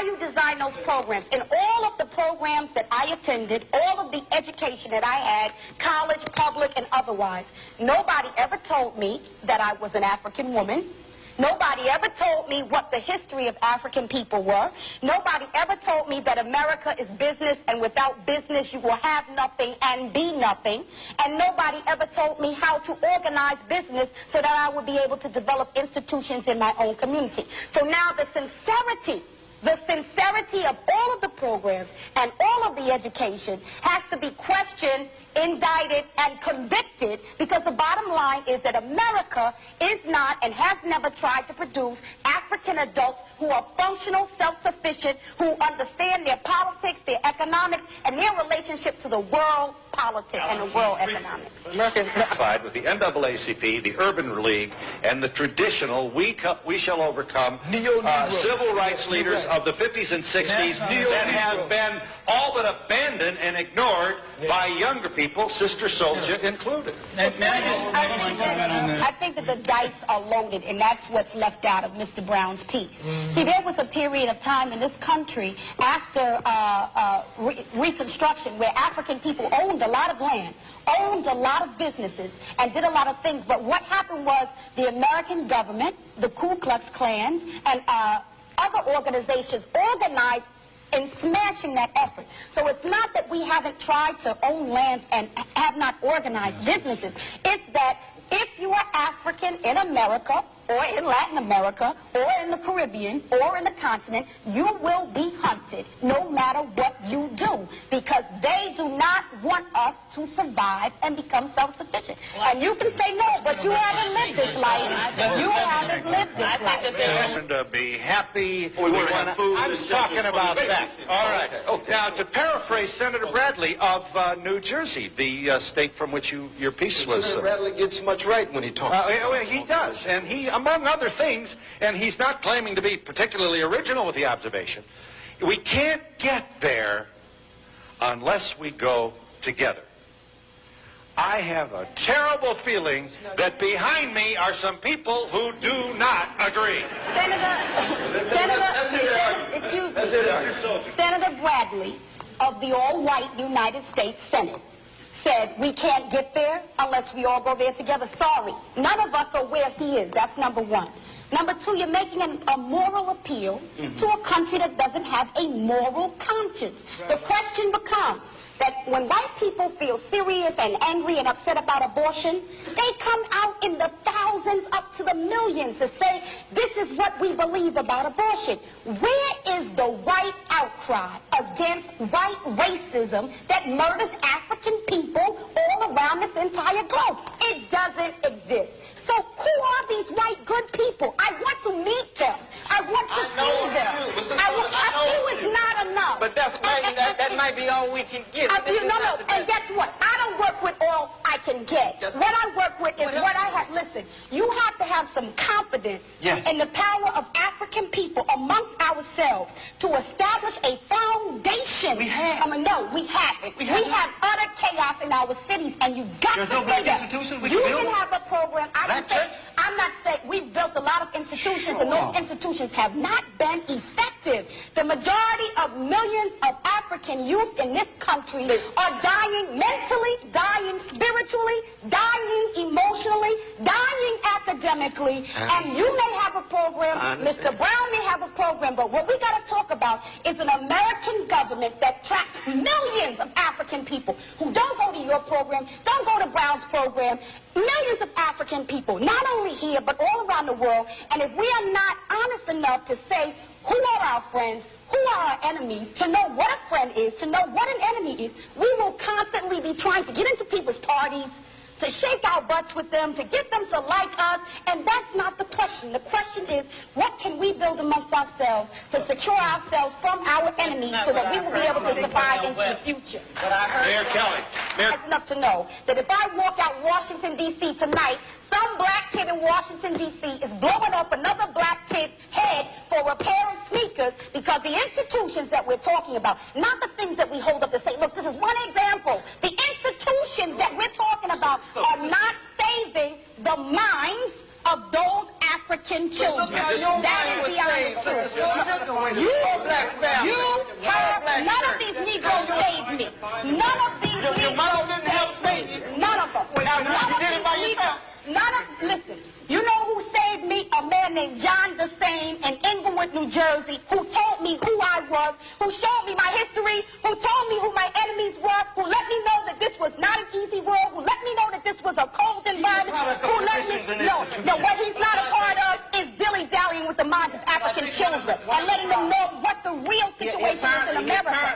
you design those programs. In all of the programs that I attended, all of the education that I had, college, public, and otherwise, nobody ever told me that I was an African woman. Nobody ever told me what the history of African people were. Nobody ever told me that America is business, and without business you will have nothing and be nothing. And nobody ever told me how to organize business so that I would be able to develop institutions in my own community. So now the sincerity of all of the programs and all of the education has to be questioned, indicted, and convicted, because the bottom line is that America is not and has never tried to produce African adults who are functional, self-sufficient, who understand their politics, their economics, and their relationship to the world politics and the world economics. America is unified with the NAACP, the Urban League, and the traditional We Shall Overcome civil rights leaders of the 50s and 60s that have been all but abandoned and ignored by younger people, Sister Souljah included. I think that the dice are loaded, and that's what's left out of Mr. Brown's piece. See, there was a period of time in this country after Reconstruction where African people owned a lot of land, owned a lot of businesses, and did a lot of things. But what happened was the American government, the Ku Klux Klan, and other organizations organized in smashing that effort. So it's not that we haven't tried to own lands and have not organized businesses. It's that if you are African in America, or in Latin America, or in the Caribbean, or in the continent, you will be hunted no matter what you do, because they do not want us to survive and become self-sufficient. And you can say no, but you haven't lived this life. You haven't lived this life. And to be happy. I'm talking about that. All right. Now, to paraphrase Senator Bradley of New Jersey, the state from which your piece was... Senator Bradley gets much right when he talks. He does, and he, among other things, and he's not claiming to be particularly original with the observation, we can't get there unless we go together. I have a terrible feeling that behind me are some people who do not agree. Senator Bradley of the all-white United States Senate said we can't get there unless we all go there together. Sorry, none of us are where he is. That's number one. Number two, you're making a moral appeal to a country that doesn't have a moral conscience. The question becomes that when white people feel serious and angry and upset about abortion, they come out in the thousands up to the millions to say, this is what we believe about abortion. Where is the white outcry against white racism that murders African people all around this entire globe? It doesn't exist. So who are these white good people? I want to meet them. I want to see them. Who is not enough. But that might be all we can get. No. And guess what? I don't work with all I can get. What I work with is what I have. Listen, you have to have some confidence in the power of African people amongst ourselves to establish a foundation. We have. We have utter chaos in our cities, and you've got to see that. You can have a program. I'm not saying we've built a lot of institutions, and those institutions have not been effective. The majority of millions of African youth in this country are dying mentally, dying spiritually, dying emotionally, dying academically. And you may have a program, Mr. Brown may have a program, but what we got to talk about is an American government that tracks millions of African people who don't go to your program, don't go to Brown's program, millions of African people, not only here, but all around the world. And if we are not honest enough to say who are our friends, who are our enemies, to know what a friend is, to know what an enemy is, we will constantly be trying to get into people's parties, to shake our butts with them, to get them to like us, and that's not the question. The question is, what can we build amongst ourselves to secure ourselves from our enemies so that we will be able to survive into the future? Mayor Kelly. It's enough to know that if I walk out Washington, D.C. tonight, some black kid in Washington, D.C. is blowing up another black kid's head for a pair of sneakers because the institutions that we're talking about, not the things that we hold up to say, look, this is one example. The institutions that we're talking about are not saving the minds of those African children. That is the honest truth. You black family. None of these Negroes saved me. None of these Negroes. Your mother didn't help save you. None of them. You did it by yourself. Listen, you know who saved me? A man named John DeSane in Englewood, New Jersey, who told me who I was, who showed me my history, who told me who my enemies were, who let me know that this was not an easy world, who let me know that this was a cold environment, who let me know what he's not a part of is dilly-dallying with the minds of African children and letting them know what the real situation is in America.